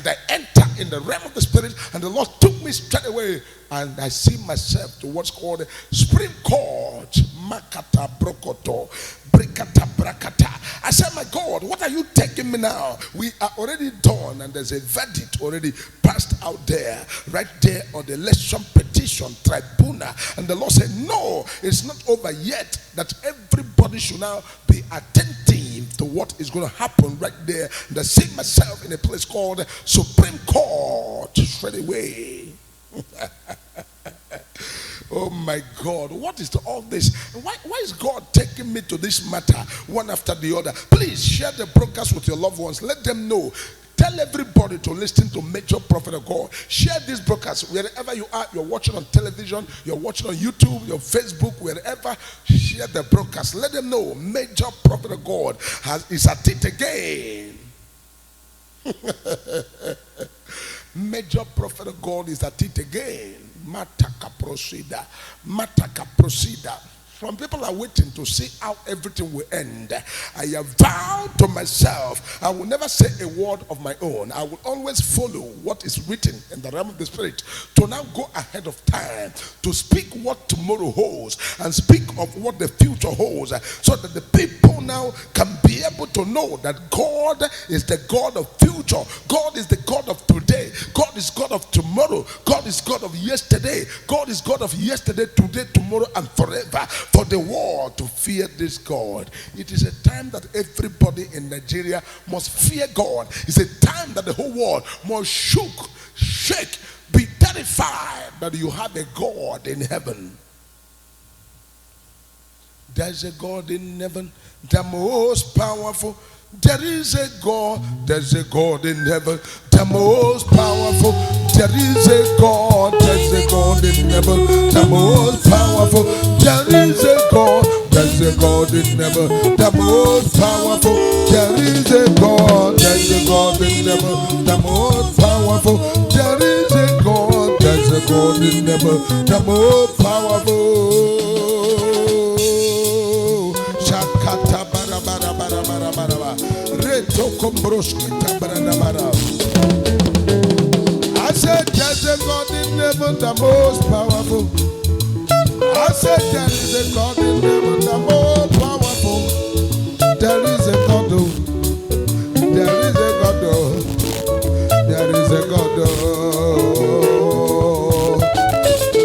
And I enter in the realm of the spirit, and the Lord took me straight away, and I see myself to what's called Supreme Court. Makata brokoto, brikata brakata. I said, my God, what are you taking me now? We are already done, and there's a verdict already passed out there, right there on the election petition tribunal. And the Lord said, no, it's not over yet. That everybody should now be attentive to what is going to happen right there. And I see myself in a place called Supreme Court straight away. Oh my God, what is all this? Why is God taking me to this matter one after the other? Please share the broadcast with your loved ones. Let them know. Tell everybody to listen to Major Prophet of God. Share this broadcast wherever you are. You're watching on television, you're watching on YouTube, your Facebook, wherever. Share the broadcast. Let them know Major Prophet of God is at it again. Major Prophet of God is at it again. Mataka proceda. Mataka proceda. Some people are waiting to see how everything will end. I have vowed to myself, I will never say a word of my own. I will always follow what is written in the realm of the spirit, to now go ahead of time, to speak what tomorrow holds, and speak of what the future holds, so that the people now can be able to know that God is the God of future. God is the God of today. God is God of tomorrow. God is God of yesterday. God is God of yesterday, today, tomorrow, and forever. For the world to fear this God. It is a time that everybody in Nigeria must fear God. It's a time that the whole world must shake, be terrified that you have a God in heaven. There's a God in heaven, the most powerful. There is a God, there's a God in heaven, the most powerful. There is a God, there's a God in heaven, the most powerful. There is a God, there's a God in heaven, the most powerful. There is a God, there's a God in heaven, the most powerful. There is a God, there's a God in heaven, the most powerful. Shakata bara bara bara bara bara. Reto kombroski tabarana bara. I said there's a God in heaven, the most powerful. I said there is a God in heaven, the most powerful. There is a God, there is a God, there is a God,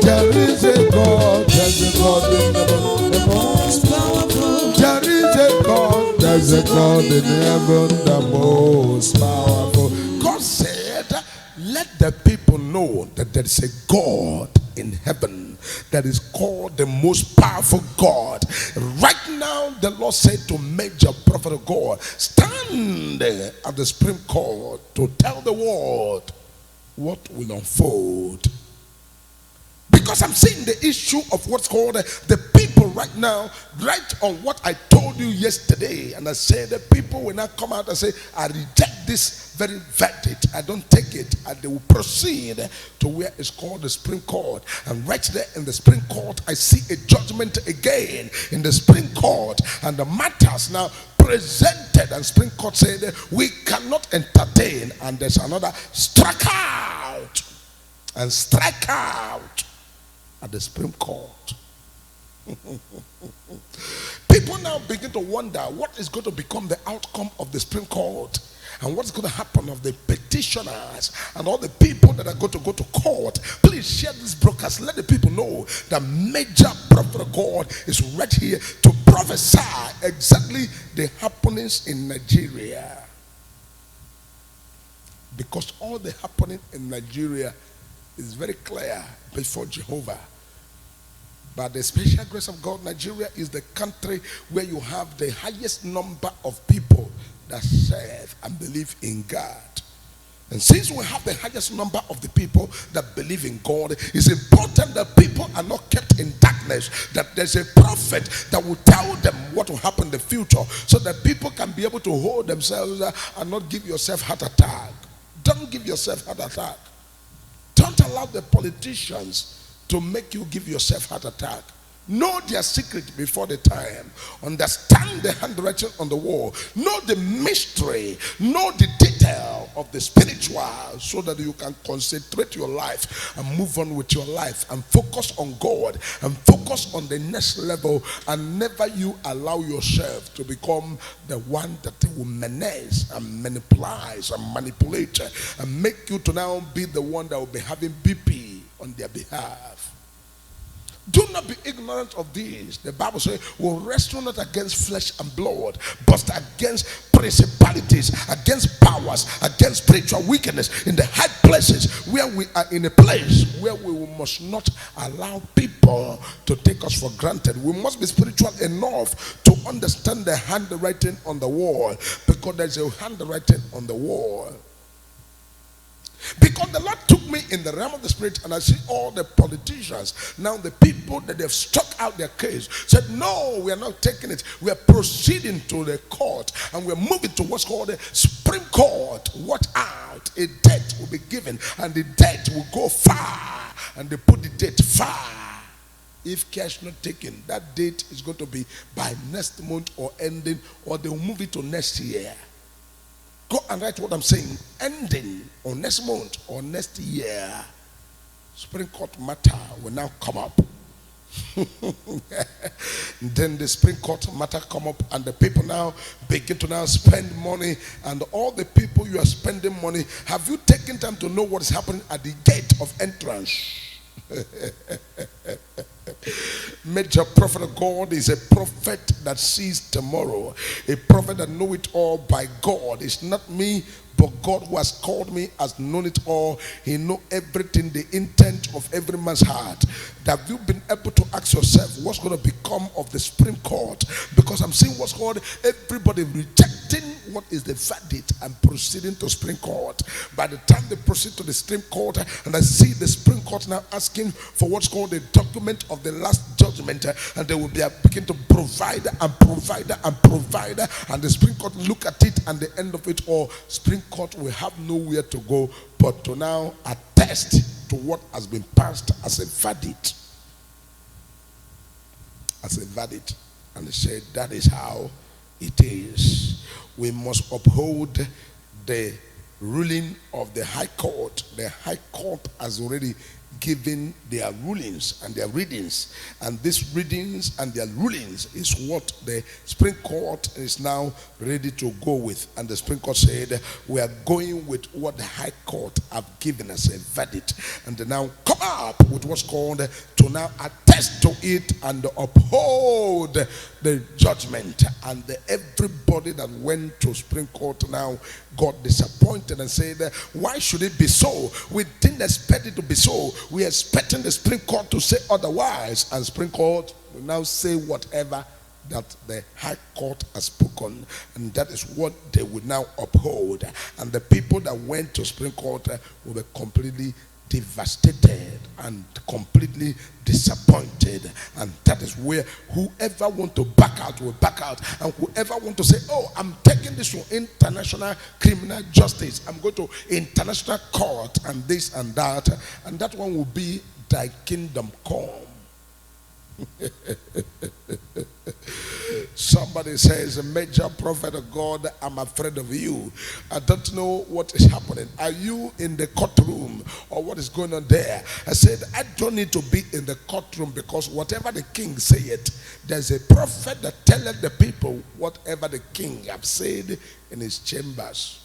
there is a God, there's a God in heaven, the most powerful. There is a God, there's a God in heaven, the most powerful. God said, let the people know that there is a God in heaven that is called the most powerful God. Right now, the Lord said to Major Prophet of God, stand at the Supreme Court to tell the world what will unfold. Because I'm seeing the issue of what's called the people right now, right on what I told you yesterday. And I said the people will now come out and say, I reject this very verdict. I don't take it. And they will proceed to where it's called the Supreme Court. And right there in the Supreme Court, I see a judgment again in the Supreme Court. And the matters now presented, and Supreme Court said, we cannot entertain. And there's another strike out and strike out at the Supreme Court. People now begin to wonder what is going to become the outcome of the Supreme Court, and what's going to happen of the petitioners and all the people that are going to go to court. Please share this broadcast. Let the people know that Major Prophet of God is right here to prophesy exactly the happenings in Nigeria. Because all the happening in Nigeria is very clear before Jehovah. By the special grace of God, Nigeria is the country where you have the highest number of people that serve and believe in God. And since we have the highest number of the people that believe in God, it's important that people are not kept in darkness, that there's a prophet that will tell them what will happen in the future, so that people can be able to hold themselves and not give yourself heart attack. Don't give yourself heart attack. Don't allow the politicians to make you give yourself heart attack. Know their secret before the time. Understand the handwriting on the wall. Know the mystery. Know the detail of the spiritual so that you can concentrate your life and move on with your life and focus on God and focus on the next level, and never you allow yourself to become the one that will menace and manipulate and make you to now be the one that will be having BP on their behalf. Do not be ignorant of this. The Bible says, we wrestle not against flesh and blood, but against principalities, against powers, against spiritual wickedness in the high places, where we are in a place where we must not allow people to take us for granted. We must be spiritual enough to understand the handwriting on the wall, because there's a handwriting on the wall. Because the Lord took me in the realm of the spirit, and I see all the politicians, now the people that they've struck out their case, said, no, we are not taking it. We are proceeding to the court, and we're moving to what's called the Supreme Court. Watch out, a date will be given, and the date will go far, and they put the date far. If care is not taken, that date is going to be by next month or ending, or they will move it to next year. Go and write what I'm saying. Ending or next month or next year. Supreme Court matter will now come up. Then the Supreme Court matter come up, and the people now begin to now spend money, and all the people you are spending money, have you taken time to know what is happening at the gate of entrance? Major prophet of God is a prophet that sees tomorrow, a prophet that know it all by God. It's not me, but God who has called me has known it all. He know everything, the intent of every man's heart. Have you been able to ask yourself what's going to become of the Supreme Court? Because I'm seeing what's called everybody rejecting what is the verdict and proceeding to Supreme Court. By the time they proceed to the Supreme Court, and I see the Supreme Court now asking for what's called the document of the last judgment, and they will be begin to provide and provide and provide, and the Supreme Court look at it, and the end of it all, Supreme Court will have nowhere to go but to now attest to what has been passed as a verdict. As a verdict. And they said that is how it is. We must uphold the ruling of the High Court. The High Court has already given their rulings and their readings, and these readings and their rulings is what the Supreme Court is now ready to go with. And the Supreme Court said, we are going with what the High Court have given us a verdict, and they now come up with what's called to now attest to it and uphold the judgment. And everybody that went to Supreme Court now got disappointed and said, why should it be so? We didn't expect it to be so. We are expecting the Supreme Court to say otherwise, and Supreme Court will now say whatever that the High Court has spoken, and that is what they will now uphold. And the people that went to Supreme Court will be completely devastated and completely disappointed. And that is where whoever want to back out will back out, and whoever want to say, oh, I'm taking this to international criminal justice, I'm going to international court and this and that one will be thy kingdom come. Somebody says, a major prophet of God, I'm afraid of you. I don't know what is happening. Are you in the courtroom or what is going on there? I said, I don't need to be in the courtroom, because whatever the king said, there's a prophet that telleth the people whatever the king have said in his chambers.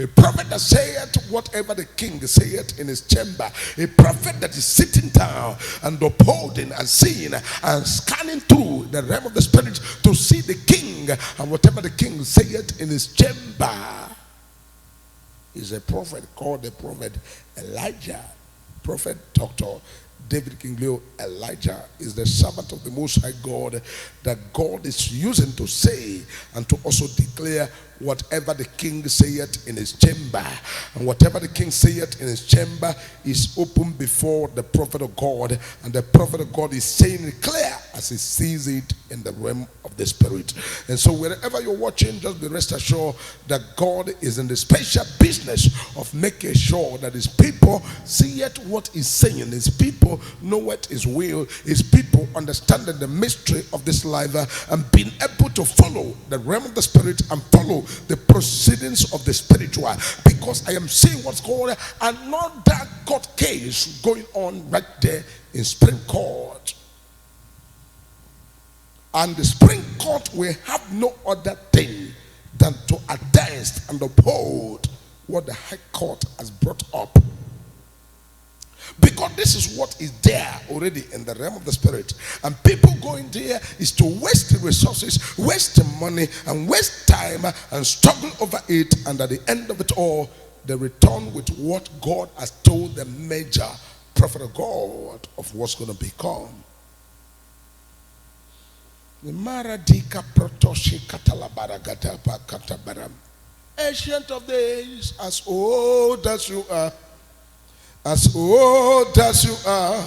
A prophet that saith whatever the king saith in his chamber. A prophet that is sitting down and upholding and seeing and scanning through the realm of the spirit to see the king and whatever the king saith in his chamber. Is a prophet called the prophet Elijah. Prophet Dr. David King Leo. Elijah is the servant of the Most High God that God is using to say and to also declare whatever the king saith in his chamber. And whatever the king saith in his chamber is open before the prophet of God, and the prophet of God is saying it clear as he sees it in the realm of the spirit. And so wherever you're watching, just be rest assured that God is in the special business of making sure that his people see it what he's saying, his people know what his will, his people understanding the mystery of this life, and being able to follow the realm of the spirit and follow the proceedings of the spiritual, because I am seeing what's going on. Another court case going on right there in Supreme Court. And the Supreme Court will have no other thing than to attest and uphold what the High Court has brought up. Because this is what is there already in the realm of the spirit. And people going there is to waste the resources, waste the money, and waste time and struggle over it. And at the end of it all, they return with what God has told the major prophet of God of what's going to become. Ancient of days, as old as you are, as old as you are,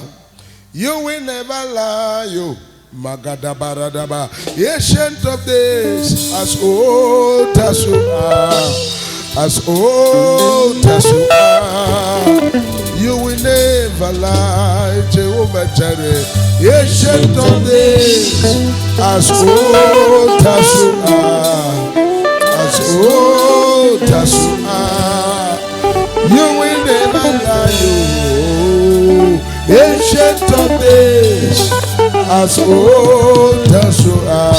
you will never lie, you Magadabaradaba. Ancient of days, as old as you are, as old as you are, you will never lie, Jehovah Jireh. Ancient of days, as old as you are, as old as you are, you will never lie, you ancient of days, as old as you are,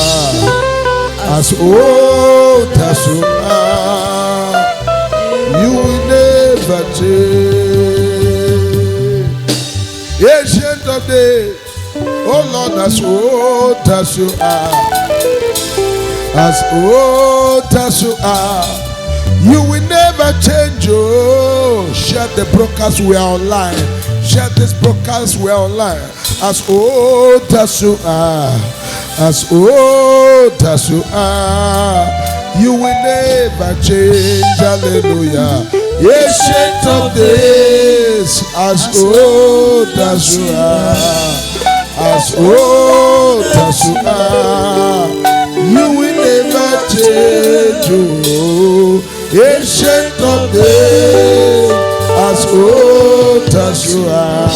as old as you are, you will never change. Ancient of days, oh Lord, as old as you are, as old as you are, you will never change. Oh, share the broadcast, we are online. Share this broadcast, we are online. As old as you are, as old as you are, you will never change. Hallelujah. Ancient of days, as old as you are, as old as you are, you will never change. Oh, ancient of days, as old as you are,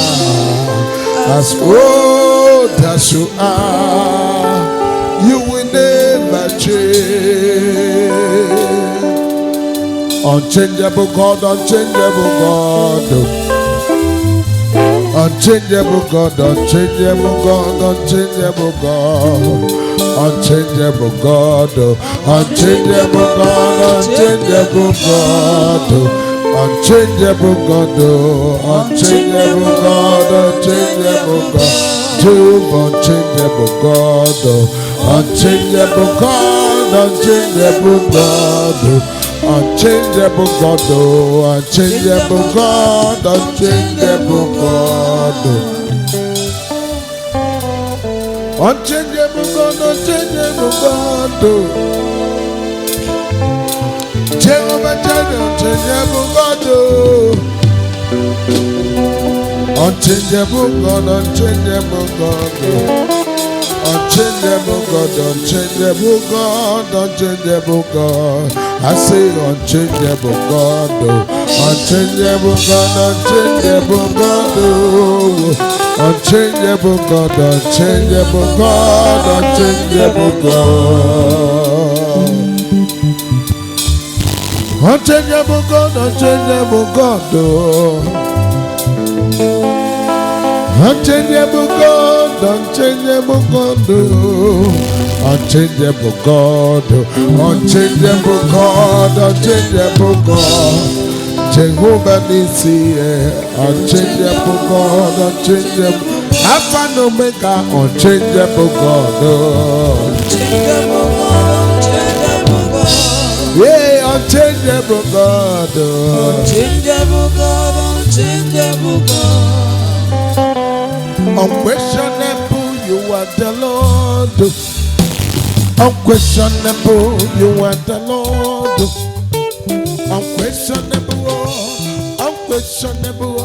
as old as you are, you will never change. Unchangeable God, unchangeable God. Unchangeable God, unchangeable God, unchangeable God, unchangeable God, unchangeable God, unchangeable God, unchangeable God, unchangeable God, unchangeable God, unchangeable God, unchangeable God, unchangeable God. Unchangeable God, unchangeable God, unchangeable God. Unchangeable God, unchangeable God. Jehovah Jireh, unchangeable God. Unchangeable God, unchangeable God. Unchangeable God, unchangeable God, unchangeable God. I say unchangeable God, unchangeable God, unchangeable God, unchangeable God, unchangeable God, unchangeable God. Unchangeable God, unchangeable God. Unchangeable God, unchangeable God, unchangeable God, unchangeable God, unchangeable God, Jehovah Nissi, unchangeable God, unchangeable, Alpha and Omega, unchangeable God, unchangeable God, unchangeable God, yeah, unchangeable God, unchangeable God, unchangeable God. Unquestionable, you are the Lord. Unquestionable, you are the Lord. Unquestionable, unquestionable,